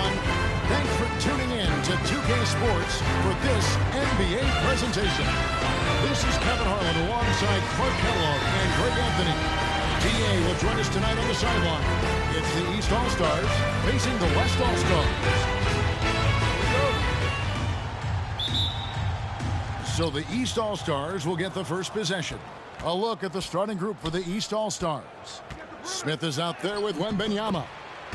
everyone. Thanks for tuning in to 2K Sports for this NBA presentation. This is Kevin Harlan alongside Clark Kellogg and Greg Anthony. DA will join us tonight on the sideline. It's the East All-Stars facing the West All-Stars. So the East All-Stars will get the first possession. A look at the starting group for the East All-Stars. Smith is out there with Wembanyama.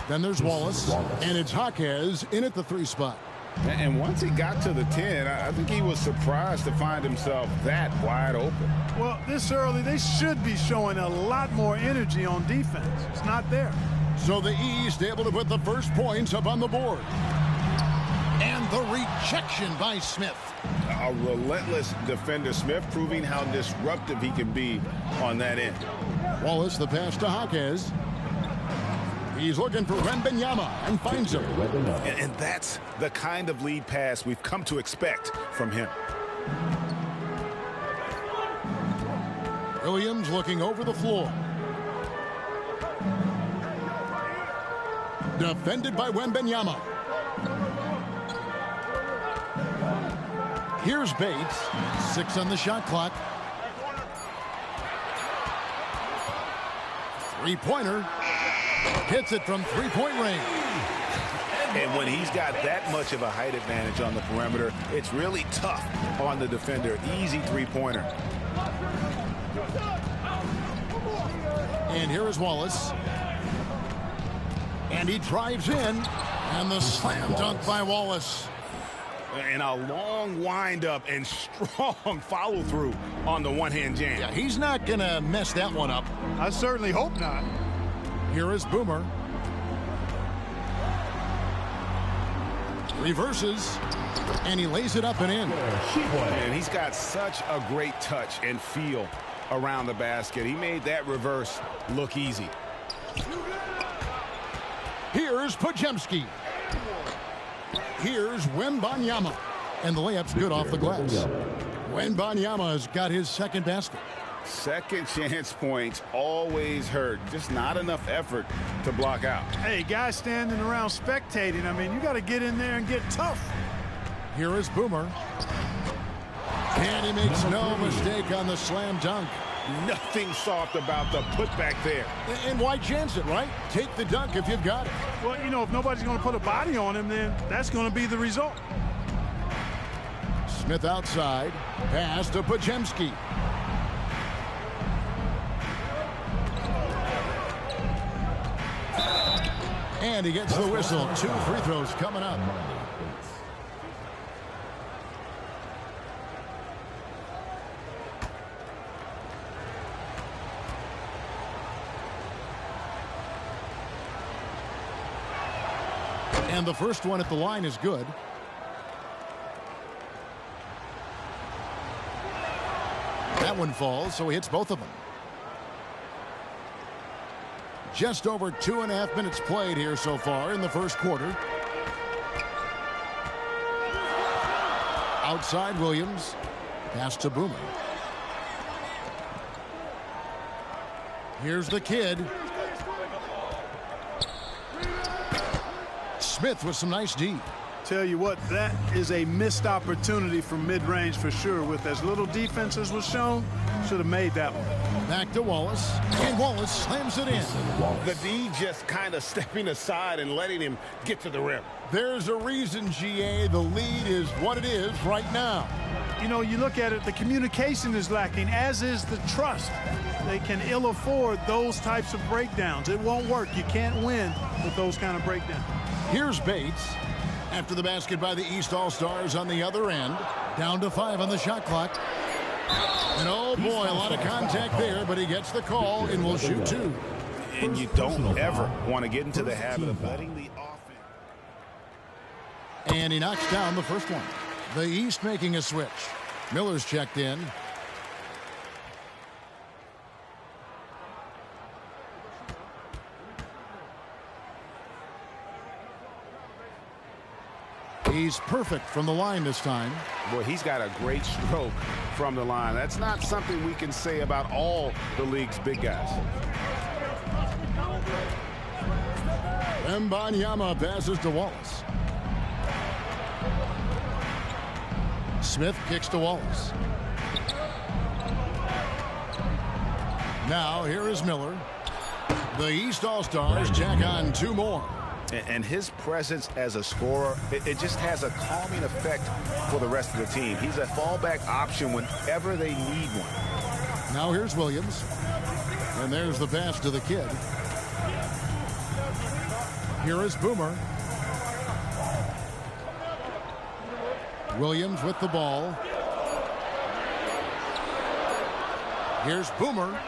Then there's Wallace, and it's Jaquez in at the 3 spot. And once he got to the 10, I think he was surprised to find himself that wide open. Well, this early, they should be showing a lot more energy on defense. It's not there. So the East able to put the first points up on the board. And the rejection by Smith. A relentless defender. Smith proving how disruptive he can be on that end. Wallace, the pass to Jaquez. He's looking for Wembanyama and finds him. And that's the kind of lead pass we've come to expect from him. Williams looking over the floor. Defended by Wembanyama. Here's Bates. 6 on the shot clock. Three-pointer. Hits it from three-point range. And when he's got that much of a height advantage on the perimeter, it's really tough on the defender. Easy three-pointer. And here is Wallace. And he drives in. And the slam dunk by Wallace. And a long wind-up and strong follow-through on the one-hand jam. Yeah, he's not going to mess that one up. I certainly hope not. Here is Boomer. Reverses. And he lays it up and in. And he's got such a great touch and feel around the basket. He made that reverse look easy. Here's Podziemski. Here's Wembanyama. And the layup's good off the glass. Wembanyama has got his second basket. Second chance points always hurt. Just not enough effort to block out. Hey, guys standing around spectating, I mean, you got to get in there and get tough. Here is Boomer. And he makes no mistake on the slam dunk. Nothing soft about the putback there. And why chance it, right? Take the dunk if you've got it. Well, you know, if nobody's going to put a body on him, then that's going to be the result. Smith outside. Pass to Podziemski. And he gets the whistle. 2 free throws coming up. And the first one at the line is good. That one falls, so he hits both of them. Just over 2.5 minutes played here so far in the first quarter. Outside Williams. Pass to Boomer. Here's the kid. Smith with some nice D. Tell you what, that is a missed opportunity from mid-range for sure. With as little defense as was shown, should have made that one. Back to Wallace, and Wallace slams it in. The D just kind of stepping aside and letting him get to the rim. There's a reason, GA, the lead is what it is right now. You know, you look at it, the communication is lacking, as is the trust. They can ill afford those types of breakdowns. It won't work. You can't win with those kind of breakdowns. Here's Bates. After the basket by the East All-Stars on the other end. Down to 5 on the shot clock. And oh boy, a lot of contact there, but he gets the call and will shoot 2. And you don't ever want to get into the habit of letting the offense. And he knocks down the first one. The East making a switch. Miller's checked in. He's perfect from the line this time. Boy, he's got a great stroke from the line. That's not something we can say about all the league's big guys. Wembanyama passes to Wallace. Smith kicks to Wallace. Now here is Miller. The East All-Stars jack on 2 more. And his presence as a scorer, it just has a calming effect for the rest of the team. He's a fallback option whenever they need one. Now here's Williams. And there's the pass to the kid. Here is Boomer. Williams with the ball. Here's Boomer.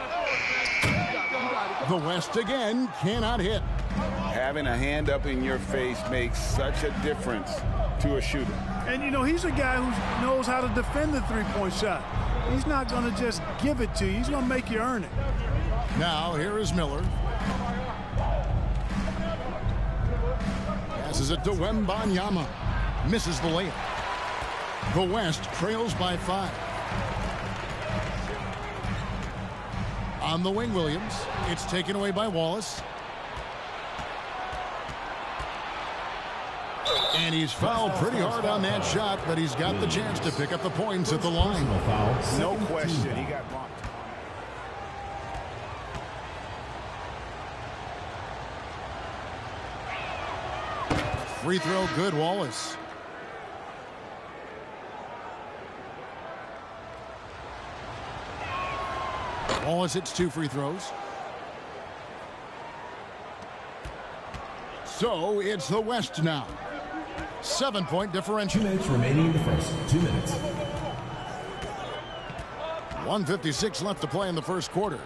The West again cannot hit. Having a hand up in your face makes such a difference to a shooter. And, you know, he's a guy who knows how to defend the three-point shot. He's not going to just give it to you. He's going to make you earn it. Now here is Miller. Passes it to Wembanyama. Misses the layup. The West trails by 5. On the wing, Williams. It's taken away by Wallace. And he's fouled pretty hard on that shot, but he's got the chance to pick up the points at the line. No question, he got blocked. Free throw good, Wallace. Wallace hits 2 free throws. So it's the West now. 7-point differential. 2 minutes remaining in the first. 2 minutes. 1:56 left to play in the first quarter.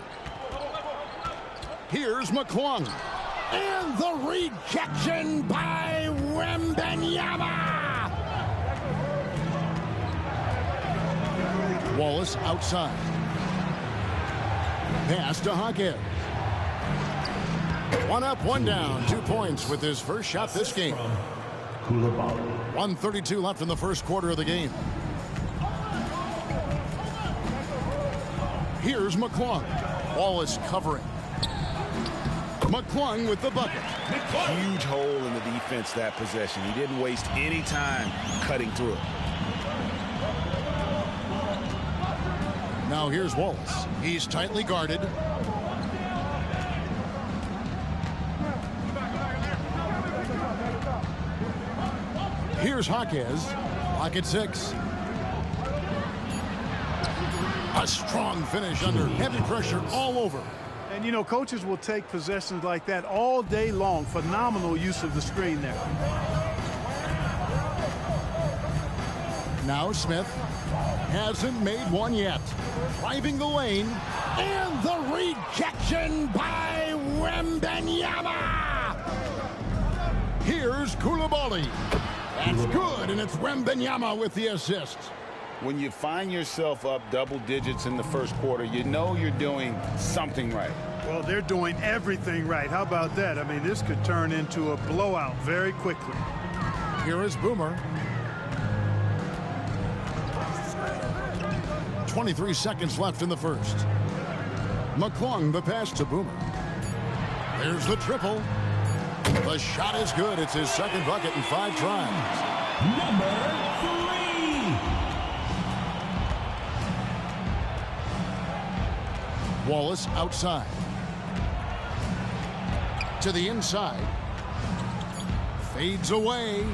Here's McClung. And the rejection by Wembanyama. Wallace outside. Pass to Hawkins. 1 up, 1 down. 2 points with his first shot this game. 1:32 left in the first quarter of the game. Here's McClung. Wallace covering. McClung with the bucket. Huge hole in the defense that possession. He didn't waste any time cutting through it. Now here's Wallace. He's tightly guarded. Here's Hawkins. Lock at 6. A strong finish under heavy pressure all over. And, you know, coaches will take possessions like that all day long. Phenomenal use of the screen there. Now Smith hasn't made one yet. Driving the lane. And the rejection by Wembanyama. Here's Koulibaly. That's good, and it's Wembanyama with the assist. When you find yourself up double digits in the first quarter, you know you're doing something right. Well, they're doing everything right. How about that? I mean, this could turn into a blowout very quickly. Here is Boomer. 23 seconds left in the first. McClung, the pass to Boomer. There's the triple. The shot is good. It's his second bucket in 5 tries. Number 3. Wallace outside. To the inside. Fades away.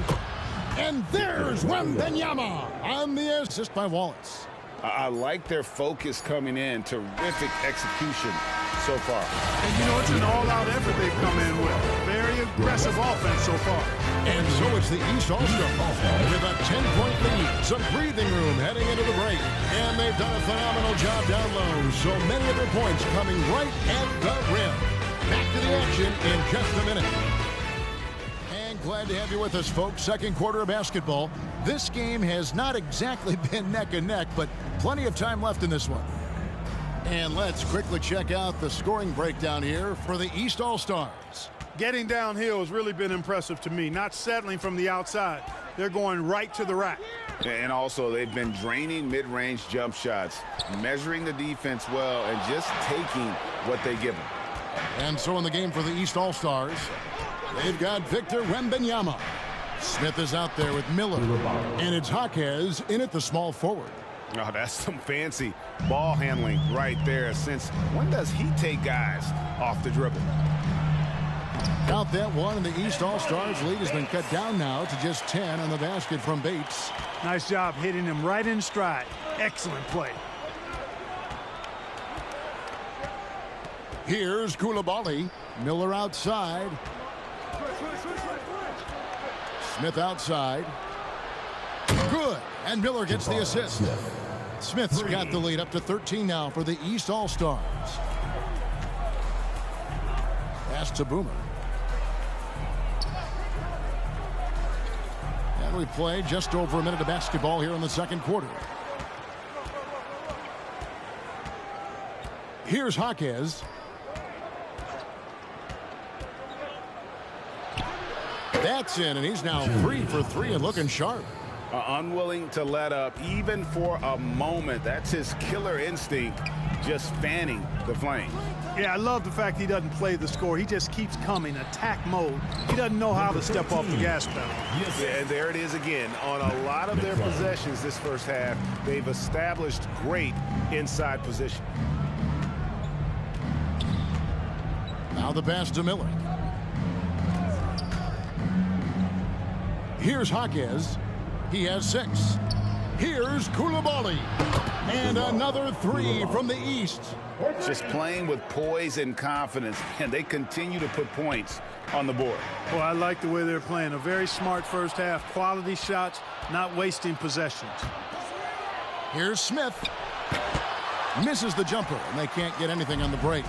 And there's Wembanyama on the assist by Wallace. I like their focus coming in. Terrific execution so far. And, you know, it's an all-out effort they've come in with. Very aggressive offense so far. And so it's the East All-Stars with a 10-point lead. Some breathing room heading into the break. And they've done a phenomenal job down low. So many of their points coming right at the rim. Back to the action in just a minute. And glad to have you with us, folks. Second quarter of basketball. This game has not exactly been neck and neck, but plenty of time left in this one. And let's quickly check out the scoring breakdown here for the East All-Stars. Getting downhill has really been impressive to me. Not settling from the outside. They're going right to the rack. And also, they've been draining mid-range jump shots, measuring the defense well, and just taking what they give them. And so in the game for the East All-Stars, they've got Victor Wembanyama. Smith is out there with Miller. And it's Jaquez in at the small forward. Oh, that's some fancy ball handling right there. Since when does he take guys off the dribble? Count that one, and the East All-Stars lead has been cut down now to just 10 on the basket from Bates. Nice job hitting him right in stride. Excellent play. Here's Coulibaly. Miller outside. Smith outside. Good. And Miller gets the assist. Smith's got the lead up to 13 now for the East All-Stars. Pass to Boomer. And we play just over a minute of basketball here in the second quarter. Here's Jaquez. That's in, and he's now 3 for 3 and looking sharp. Unwilling to let up even for a moment. That's his killer instinct, just fanning the flame. Yeah, I love the fact he doesn't play the score. He just keeps coming, attack mode. He doesn't know how to step off the gas pedal. Yeah, and there it is again. On a lot of their possessions this first half, they've established great inside position. Now the pass to Miller. Here's Jaquez. He has 6. Here's Coulibaly. And another 3 from the East. Just playing with poise and confidence, and they continue to put points on the board. Well, I like the way they're playing. A very smart first half. Quality shots, not wasting possessions. Here's Smith. Misses the jumper, and they can't get anything on the break.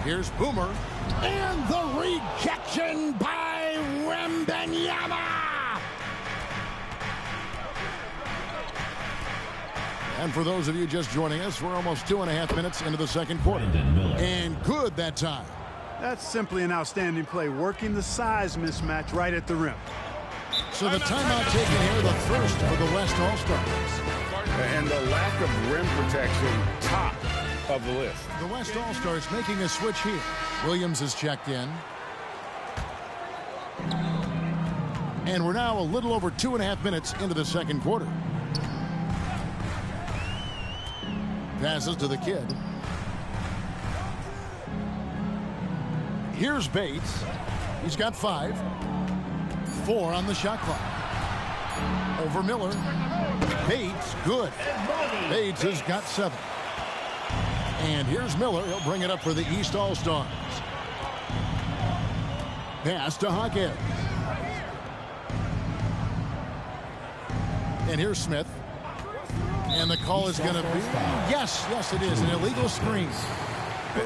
Here's Boomer. And the rejection by Wembanyama. And for those of you just joining us, we're almost 2.5 minutes into the second quarter. And good that time. That's simply an outstanding play, working the size mismatch right at the rim. So the timeout taken here, the first for the West All-Stars. And the lack of rim protection, top of the list. The West All-Stars making a switch here. Williams is checked in. And we're now a little over 2.5 minutes into the second quarter. Passes to the kid. Here's Bates. He's got 5. 4 on the shot clock. Over Miller. Bates, good. Bates has got 7. And here's Miller. He'll bring it up for the East All-Stars. Pass to Jaquez. And here's Smith. And the call is going to be, yes, it is, an illegal screen.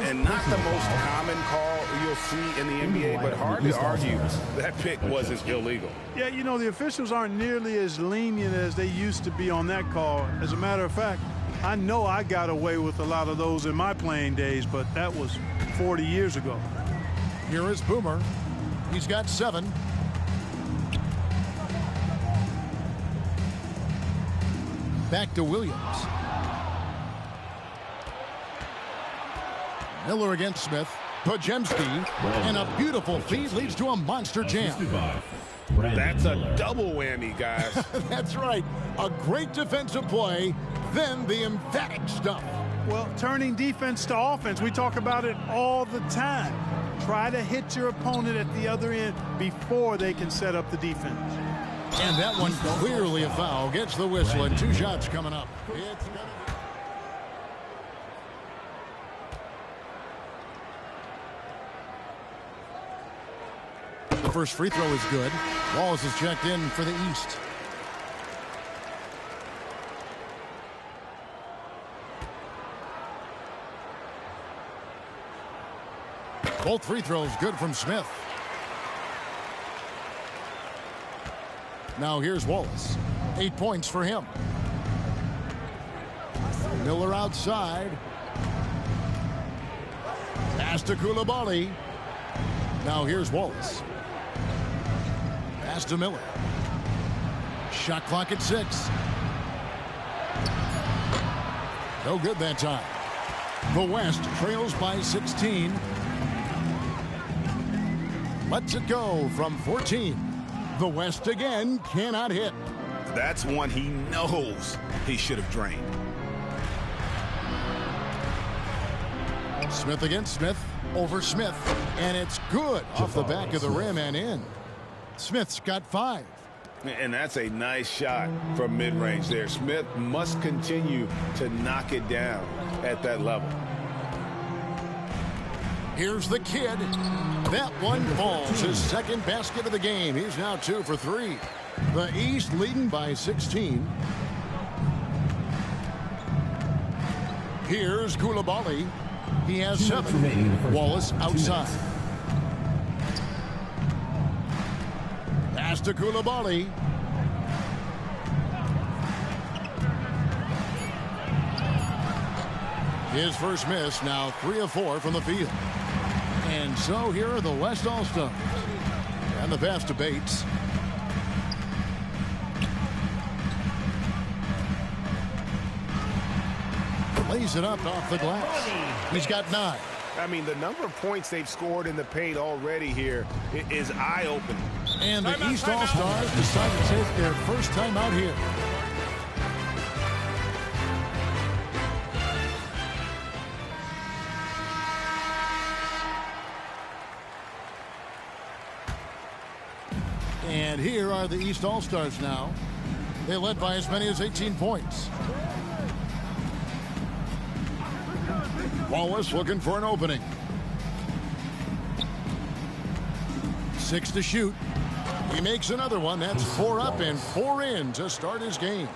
And not the most common call you'll see in the NBA, but hard to argue that pick wasn't illegal. Yeah, you know, the officials aren't nearly as lenient as they used to be on that call. As a matter of fact, I know I got away with a lot of those in my playing days, but that was 40 years ago. Here is Boomer. He's got 7. Back to Williams. Miller against Smith. Pajemski. And a beautiful feed leads to a monster jam. That's a double whammy, guys. That's right. A great defensive play, then the emphatic stuff. Well, turning defense to offense, we talk about it all the time. Try to hit your opponent at the other end before they can set up the defense. And that one clearly a foul. Gets the whistle, and 2 shots coming up. The first free throw is good. Wallace is checked in for the East. Both free throws good from Smith. Now here's Wallace. 8 points for him. Miller outside. Pass to Coulibaly. Now here's Wallace. Pass to Miller. Shot clock at 6. No good that time. The West trails by 16. Lets it go from 14. The West again cannot hit. That's one he knows he should have drained. Smith against Smith, over Smith, and it's good off the back of the rim and in. Smith's got 5. And that's a nice shot from mid-range there. Smith must continue to knock it down at that level. Here's the kid. That one falls. His second basket of the game. He's now 2 for 3. The East leading by 16. Here's Koulibaly. He has 7. Wallace outside. Pass to Koulibaly. His first miss, now 3 of 4 from the field. And so here are the West All-Stars. And the pass to Bates. Lays it up off the glass. He's got 9. I mean, the number of points they've scored in the paint already here is eye-opening. And the East All-Stars decide to take their first time out here. And here are the East All-Stars now. They led by as many as 18 points. Wallace looking for an opening. 6 to shoot. He makes another one. That's 4 up and 4 in to start his game.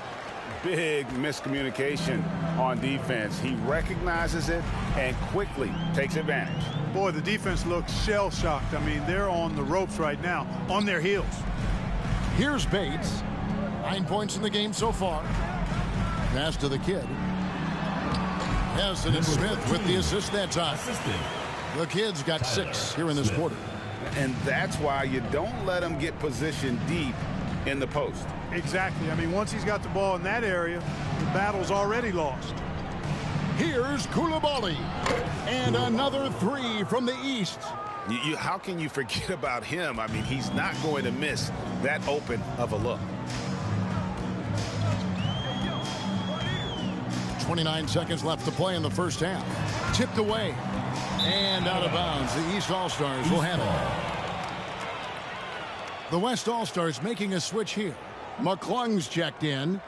Big miscommunication on defense. He recognizes it and quickly takes advantage. Boy, the defense looks shell-shocked. I mean, they're on the ropes right now, on their heels. Here's Bates. 9 points in the game so far. Pass to the kid. Hassan and Smith with the assist that time. The kid's got 6 here in this quarter. And that's why you don't let him get positioned deep in the post. Exactly. I mean, once he's got the ball in that area, the battle's already lost. Here's Koulibaly. And another 3 from the East. How can you forget about him? I mean, he's not going to miss that open of a look. 29 seconds left to play in the first half. Tipped away. And out of bounds. The East All-Stars will have it. The West All-Stars making a switch here. McClung's checked in.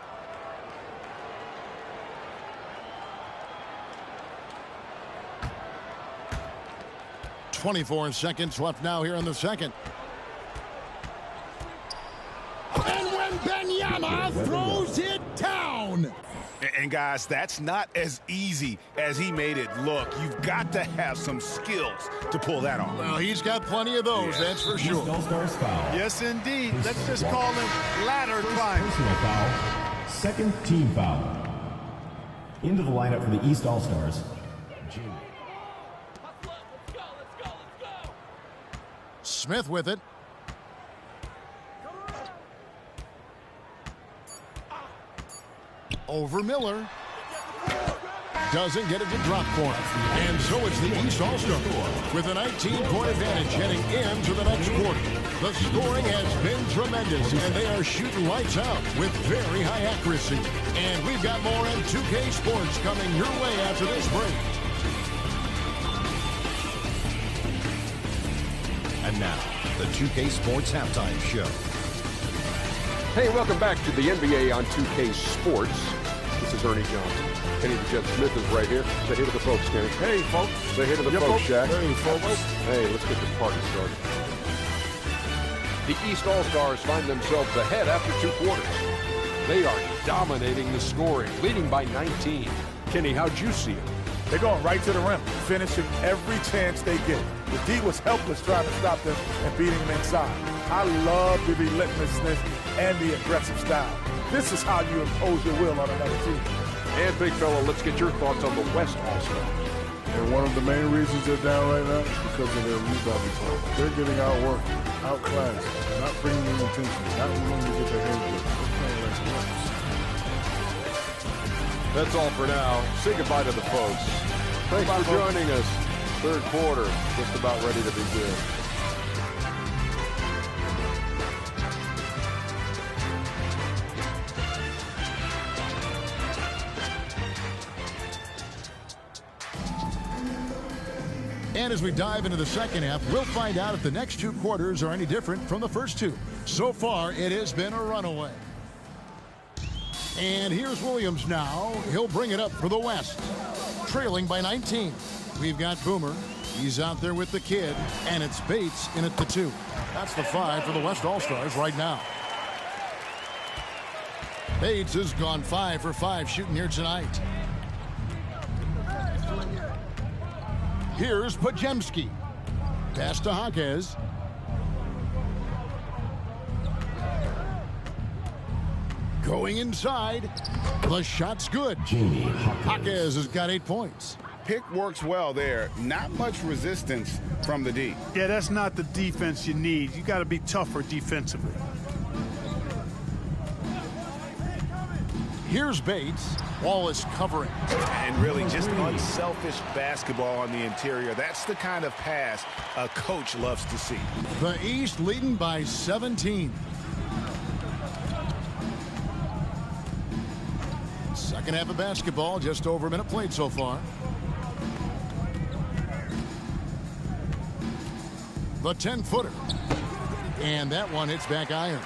.24 seconds left now here in the second. And Wembanyama throws it down. And guys, that's not as easy as he made it look. You've got to have some skills to pull that off. Well, he's got plenty of those, that's for sure. All-Stars foul. Yes, indeed. Let's just call him ladder climbing. Personal foul. Second team foul. Into the lineup for the East All-Stars. Smith with it. Over Miller. Doesn't get it to drop for him. And so it's the East All-Star with a 19-point advantage heading into the next quarter. The scoring has been tremendous, and they are shooting lights out with very high accuracy. And we've got more in 2K Sports coming your way after this break. And now, the 2K Sports Halftime Show. Hey, welcome back to the NBA on 2K Sports. This is Ernie Johnson. Kenny the Jet Smith is right here. Say hey to the folks, Kenny. Hey, folks. Say hey to the folks, Shaq. Hey, folks. Hey, let's get this party started. The East All-Stars find themselves ahead after 2 quarters. They are dominating the scoring, leading by 19. Kenny, how'd you see it? They're going right to the rim, finishing every chance they get. The D was helpless trying to stop them and beating them inside. I love the relentlessness and the aggressive style. This is how you impose your will on another team. And big fella, let's get your thoughts on the West All-Stars. And one of the main reasons they're down right now is because of their rebounding play. They're getting outworked, outclassed, not bringing in attention, not willing to get their hands dirty. They're playing like sluts. That's all for now. Say goodbye to the folks. Thanks for joining us. Third quarter, just about ready to begin. And as we dive into the second half, we'll find out if the next two quarters are any different from the first two. So far, it has been a runaway. And here's Williams now. He'll bring it up for the West. Trailing by 19. We've got Boomer. He's out there with the kid. And it's Bates in at the 2. That's the 5 for the West All-Stars right now. Bates has gone 5 for 5 shooting here tonight. Here's Pajemski. Pass to Jaquez. Going inside. The shot's good. Jaquez has got 8 points. Pick works well there. Not much resistance from the D. Yeah, that's not the defense you need. You got to be tougher defensively. Here's Bates. Wallace covering. And really just unselfish basketball on the interior. That's the kind of pass a coach loves to see. The East leading by 17. Second half of basketball, just over a minute played so far. The 10-footer. And that one hits back iron.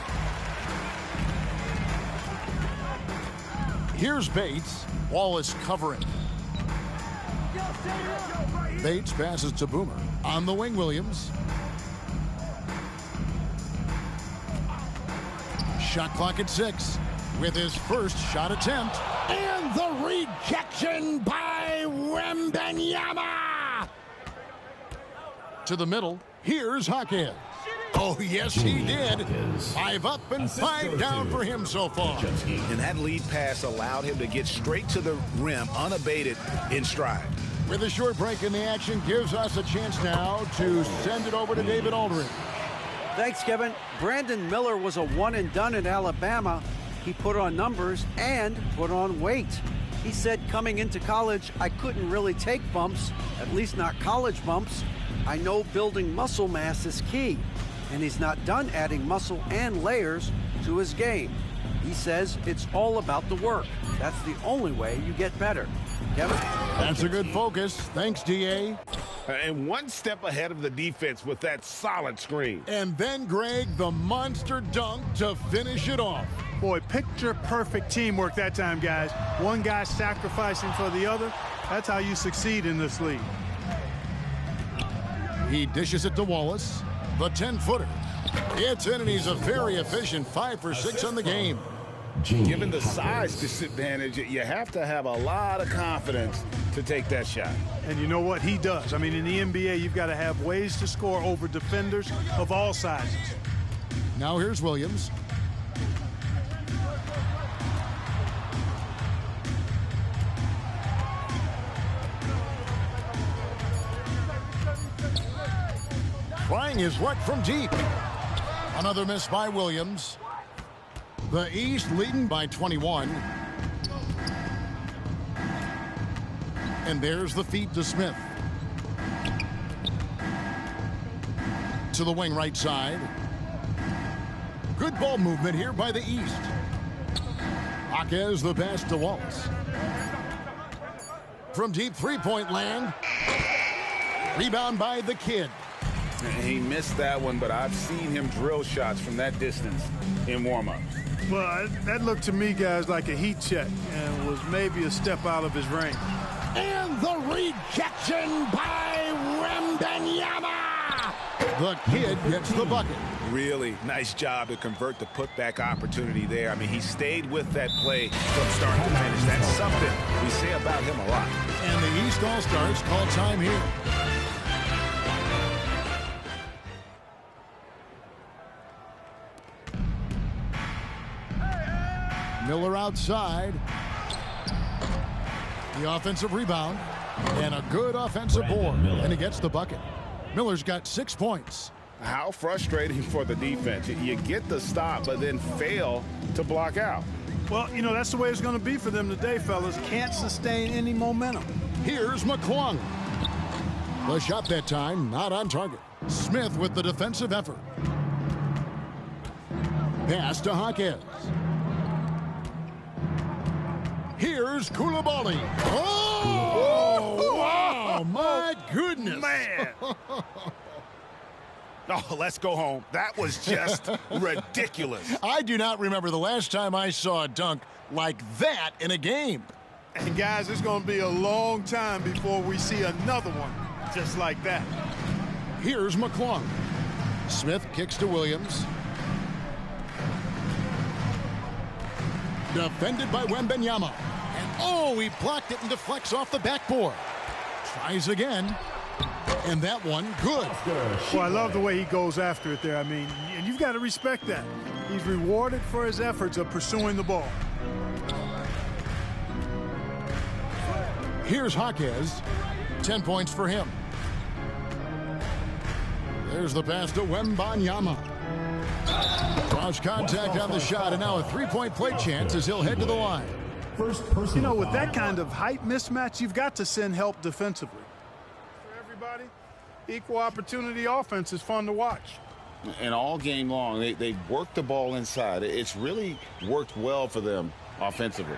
Here's Bates. Wallace covering. Bates passes to Boomer. On the wing, Williams. Shot clock at 6 with his first shot attempt. And the rejection by Wembanyama. To the middle. Here's Jaquez. Oh, yes, he did. 5 up and 5 down for him so far. And that lead pass allowed him to get straight to the rim, unabated, in stride. With a short break in the action, gives us a chance now to send it over to David Aldridge. Thanks, Kevin. Brandon Miller was a one-and-done in Alabama. He put on numbers and put on weight. He said coming into college, I couldn't really take bumps, at least not college bumps. I know building muscle mass is key, and he's not done adding muscle and layers to his game. He says it's all about the work. That's the only way you get better. Kevin? That's a good focus. Thanks, D.A. And one step ahead of the defense with that solid screen. And then, Greg, the monster dunk to finish it off. Boy, picture-perfect teamwork that time, guys. One guy sacrificing for the other. That's how you succeed in this league. He dishes it to Wallace. The 10-footer. It's in, and he's a very efficient 5 for 6 on the game. Given the size disadvantage, you have to have a lot of confidence to take that shot. And you know what? He does. I mean, in the NBA, you've got to have ways to score over defenders of all sizes. Now here's Williams. Trying his luck from deep. Another miss by Williams. The East leading by 21. And there's the feed to Smith. To the wing right side. Good ball movement here by the East. Jaquez the pass to Wallace. From deep three-point land. Rebound by the kid. He missed that one, but I've seen him drill shots from that distance in warm-up. Well, that looked to me, guys, like a heat check and was maybe a step out of his range. And the rejection by Wembanyama. The kid gets the bucket. Really nice job to convert the putback opportunity there. I mean, he stayed with that play from start to finish. That's something we say about him a lot. And the East All-Stars call time here. Miller outside. The offensive rebound. And a good offensive board. And he gets the bucket. Miller's got 6 points. How frustrating for the defense. You get the stop, but then fail to block out. Well, you know, that's the way it's going to be for them today, fellas. Can't sustain any momentum. Here's McClung. The shot that time, not on target. Smith with the defensive effort. Pass to Jaquez. Here's Koulibaly. Oh! Wow! Oh, my goodness. Man. Oh, let's go home. That was just ridiculous. I do not remember the last time I saw a dunk like that in a game. And guys, it's going to be a long time before we see another one just like that. Here's McClung. Smith kicks to Williams. Defended by Wembanyama. And oh, he blocked it and deflects off the backboard. Tries again. And that one, good. Well, I love the way he goes after it there. I mean, and you've got to respect that. He's rewarded for his efforts of pursuing the ball. Here's Jaquez. 10 points for him. There's the pass to Wembanyama. Draws contact on the shot, and now a three-point play chance as he'll head to the line. You know, with that kind of height mismatch, you've got to send help defensively. For everybody, equal opportunity offense is fun to watch. And all game long, they worked the ball inside. It's really worked well for them offensively.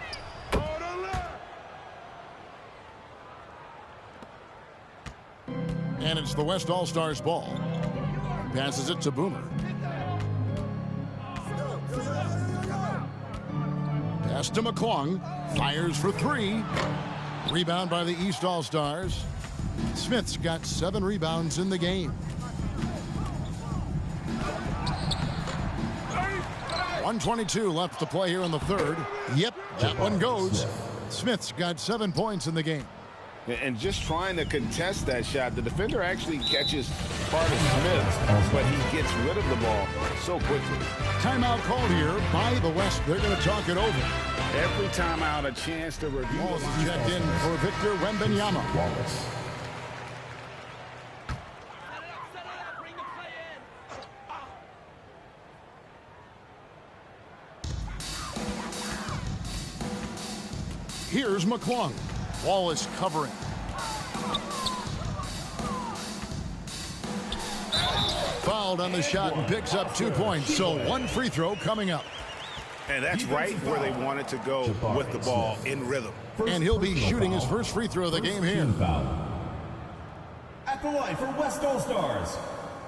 And it's the West All-Stars ball. Passes it to Boomer. Pass to McClung. Fires for three. Rebound by the East All-Stars. Smith's got 7 rebounds in the game. 1:22 left to play here in the third. Yep, that one goes. Smith's got 7 points in the game. And just trying to contest that shot, the defender actually catches part of Smith, but he gets rid of the ball so quickly. Timeout called here by the West. They're going to talk it over. Every timeout, a chance to review. Wallace is checked in for Victor Wembanyama. Here's McClung. Wallace covering. Fouled on the shot and picks up 2 points. So one free throw coming up. And that's right where they wanted to go with the ball in rhythm. And he'll be shooting his first free throw of the game here. At the line for West All-Stars,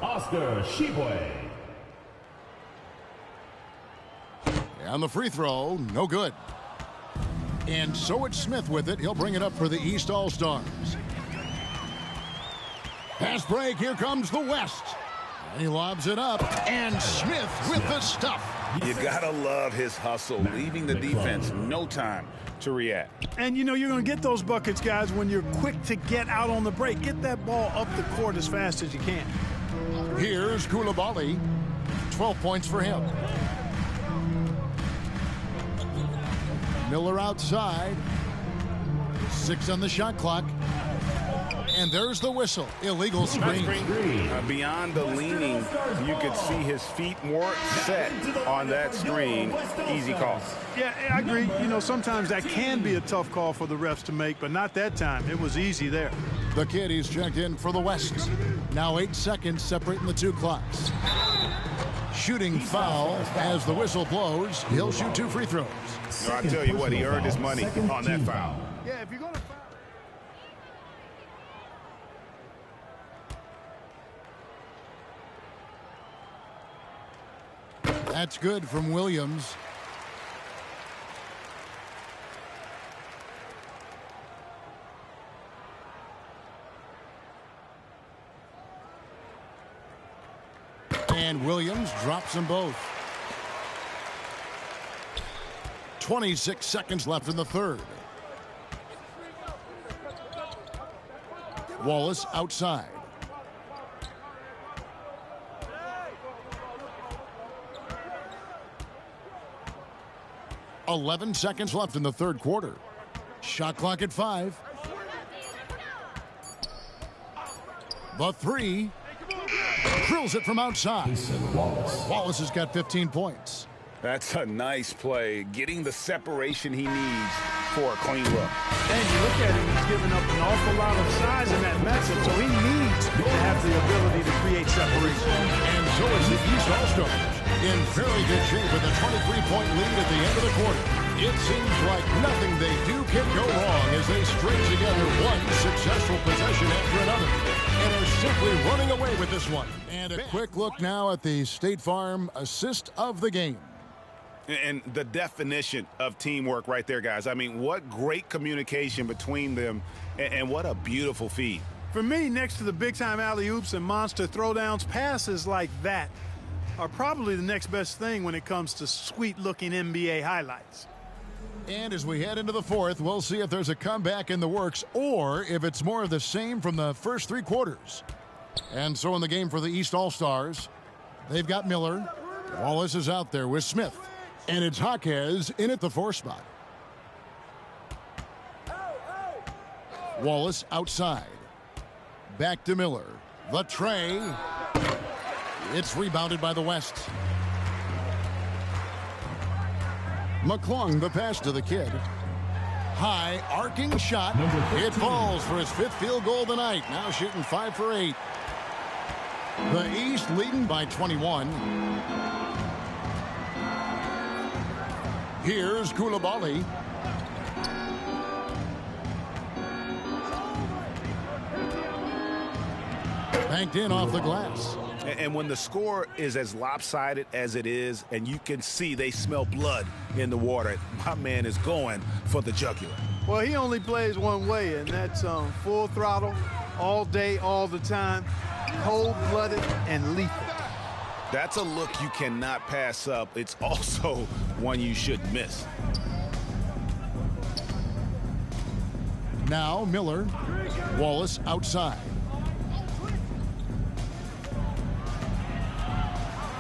Oscar Sheboy. And the free throw, no good. And so it's Smith with it. He'll bring it up for the East All-Stars. Pass break, here comes the West. And he lobs it up, and Smith with the stuff. You gotta love his hustle, leaving the defense no time to react. And you know you're going to get those buckets, guys, when you're quick to get out on the break. Get that ball up the court as fast as you can. Here's Koulibaly. 12 points for him. Miller outside. 6 on the shot clock. And there's the whistle. Illegal screen. Beyond the leaning, you could see his feet weren't set on that screen. Easy call. Yeah, I agree. You know, sometimes that can be a tough call for the refs to make, but not that time. It was easy there. The kid, he's checked in for the West. Now 8 seconds separating the 2 clocks. Shooting foul as the whistle blows. He'll shoot 2 free throws. No, I tell you what, he earned his money on that foul. Yeah, if you're going to foul. That's good from Williams. And Williams drops them both. 26 seconds left in the third. Wallace outside. .11 seconds left in the third quarter. Shot clock at 5. The 3. Drills it from outside. Wallace has got 15 points. That's a nice play, getting the separation he needs for a clean look. And you look at him, he's given up an awful lot of size in that matchup, so he needs to have the ability to create separation. And so is the East All-Stars. in very good shape with a 23-point lead at the end of the quarter. It seems like nothing they do can go wrong as they string together one successful possession after another and are simply running away with this one. And a quick look now at the State Farm assist of the game. And the definition of teamwork right there, guys. I mean, what great communication between them, and what a beautiful feed. For me, next to the big-time alley-oops and monster throwdowns, passes like that are probably the next best thing when it comes to sweet-looking NBA highlights. And as we head into the fourth, we'll see if there's a comeback in the works or if it's more of the same from the first three quarters. And so in the game for the East All-Stars, they've got Miller. Wallace is out there with Smith. And it's Jaquez in at the 4 spot. Wallace outside. Back to Miller. The tray. It's rebounded by the West. McClung, the pass to the kid. High, arcing shot. It falls for his 5th field goal tonight. Now shooting 5 for 8. The East leading by 21. Here's Koulibaly. Banked in off the glass. And when the score is as lopsided as it is, and you can see they smell blood in the water, my man is going for the jugular. Well, he only plays one way, and that's full throttle, all day, all the time, cold-blooded and lethal. That's a look you cannot pass up. It's also one you should miss. Now Miller. Wallace outside.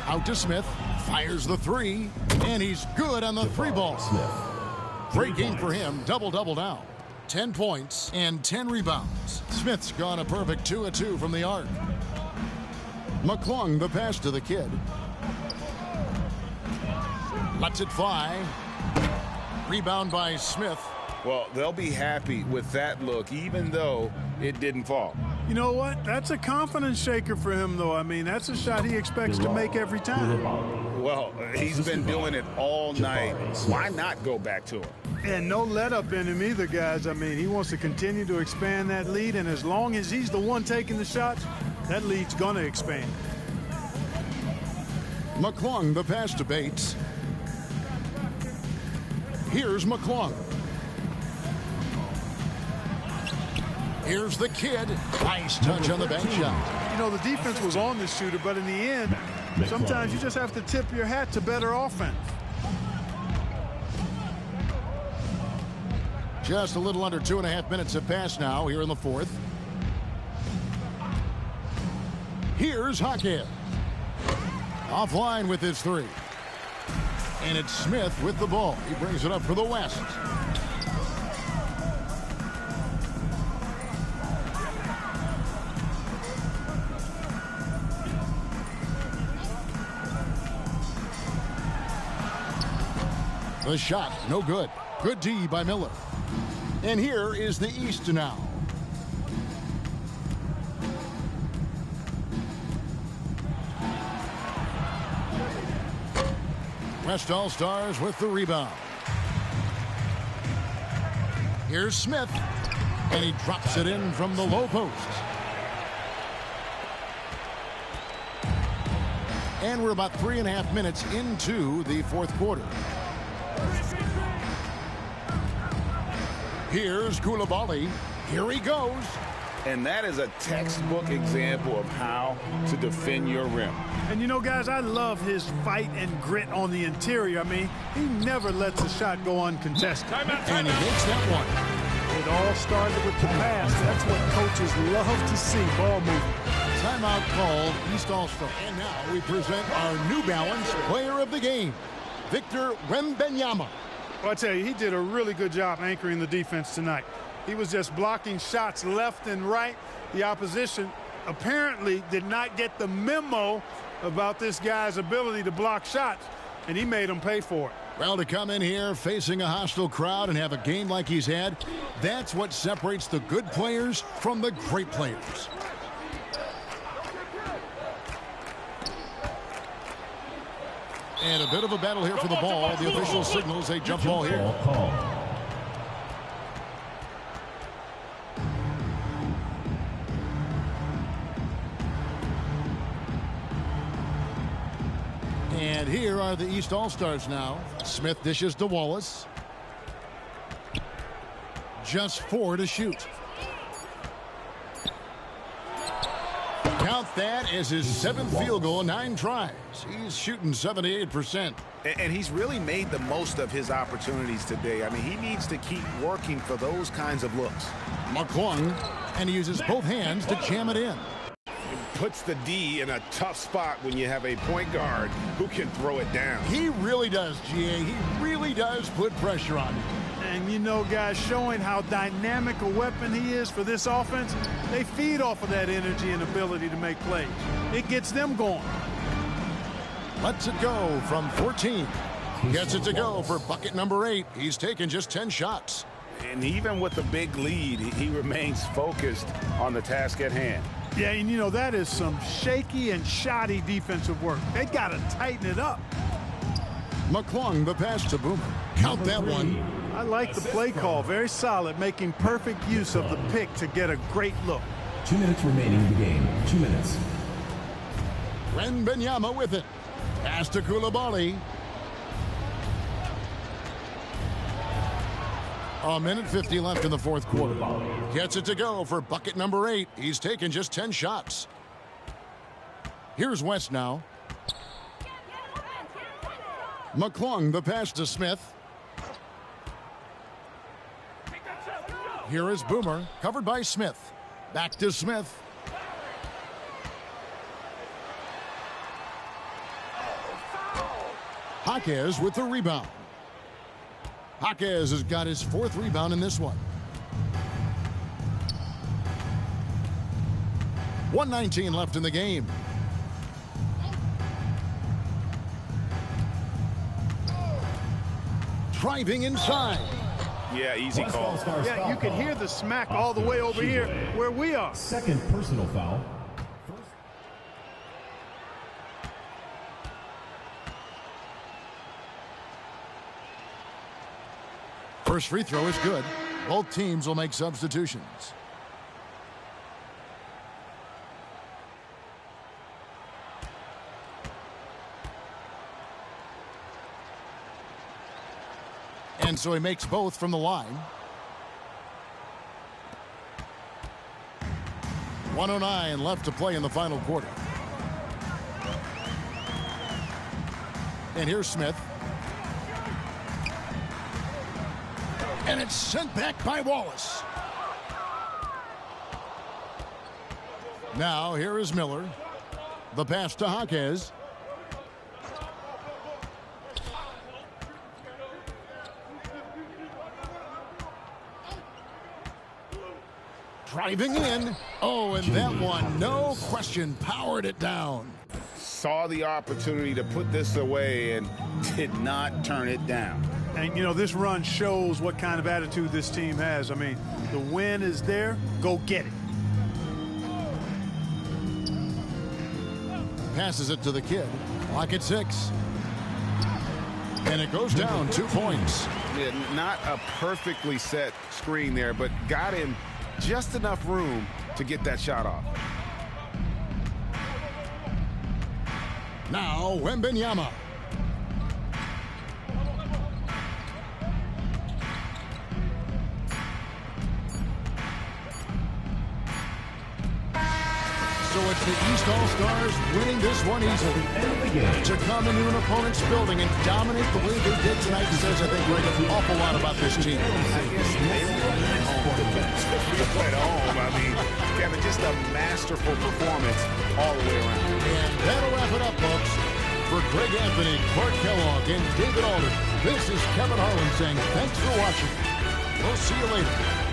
Out to Smith. Fires the 3. And he's good on the 3-ball. Great game for him. Double-double now. 10 points and 10 rebounds. Smith's gone a perfect 2 of 2 from the arc. McClung, the pass to the kid. Lets it fly. Rebound by Smith. Well, they'll be happy with that look, even though it didn't fall. You know what? That's a confidence shaker for him, though. I mean, that's a shot he expects to make every time. Well, he's been doing it all night. Why not go back to him? And no let-up in him either, guys. I mean, he wants to continue to expand that lead, and as long as he's the one taking the shots, that lead's going to expand. McClung, the pass to Bates. Here's McClung. Here's the kid. Nice touch on the bank shot. You know, the defense was on this shooter, but in the end, sometimes you just have to tip your hat to better offense. Just a little under 2.5 minutes have passed now here in the fourth. Here's Jaquez. Offline with his 3. And it's Smith with the ball. He brings it up for the West. The shot, no good. Good D by Miller. And here is the East now. West All-Stars with the rebound. Here's Smith. And he drops it in from the low post. And we're about 3.5 minutes into the fourth quarter. Here's Koulibaly. Here he goes. And that is a textbook example of how to defend your rim. And you know, guys, I love his fight and grit on the interior. I mean, he never lets a shot go uncontested. And he hits that one. It all started with the pass. That's what coaches love to see, ball movement. Timeout called, East All-Star. And now we present our New Balance player of the game, Victor Wembanyama. Well, I tell you, he did a really good job anchoring the defense tonight. He was just blocking shots left and right. The opposition apparently did not get the memo about this guy's ability to block shots, and he made them pay for it. Well, to come in here facing a hostile crowd and have a game like he's had, that's what separates the good players from the great players. And a bit of a battle here for the ball. The official signals a jump ball here. And here are the East All-Stars now. Smith dishes to Wallace. Just 4 to shoot. Count that as his 7th field goal, 9 tries. He's shooting 78%. And he's really made the most of his opportunities today. I mean, he needs to keep working for those kinds of looks. McClung, and he uses both hands to jam it in. Puts the D in a tough spot when you have a point guard who can throw it down. He really does, GA. He really does put pressure on him. And you know, guys, showing how dynamic a weapon he is for this offense, they feed off of that energy and ability to make plays. It gets them going. Lets it go from 14. Gets it to go for bucket number 8. He's taken just 10 shots. And even with the big lead, he remains focused on the task at hand. Yeah, and you know, that is some shaky and shoddy defensive work. They got to tighten it up. McClung, the pass to Boomer. Count that one. I like the play call. Very solid, making perfect use of the pick to get a great look. 2 minutes remaining in the game. 2 minutes. Wembanyama with it. Pass to Coulibaly. A minute 50 left in the fourth quarter. Gets it to go for bucket number 8. He's taken just 10 shots. Here's West now. McClung, the pass to Smith. Here is Boomer, covered by Smith. Back to Smith. Jaquez with the rebound. Jaquez has got his 4th rebound in this one. 1:19 left in the game. Driving inside. Yeah, easy call. Yeah, you can hear the smack all the way over here where we are. Second personal foul. First free throw is good. Both teams will make substitutions. And so he makes both from the line. 1:09 left to play in the final quarter. And here's Smith. And it's sent back by Wallace. Now here is Miller. The pass to Jaquez. Driving in. Oh, and that one, no question, powered it down. Saw the opportunity to put this away and did not turn it down. And, you know, this run shows what kind of attitude this team has. I mean, the win is there. Go get it. Passes it to the kid. Clock at 6. And it goes down 2 points. Yeah, not a perfectly set screen there, but got him just enough room to get that shot off. Now, Wembanyama. So it's the East All-Stars winning this one easily. To come into an opponent's building and dominate the way they did tonight says, I think, an awful lot about this team. I guess they were at home. I mean, Kevin, just a masterful performance all the way around. And that'll wrap it up, folks. For Greg Anthony, Clark Kellogg, and David Alden, this is Kevin Harlan saying thanks for watching. We'll see you later.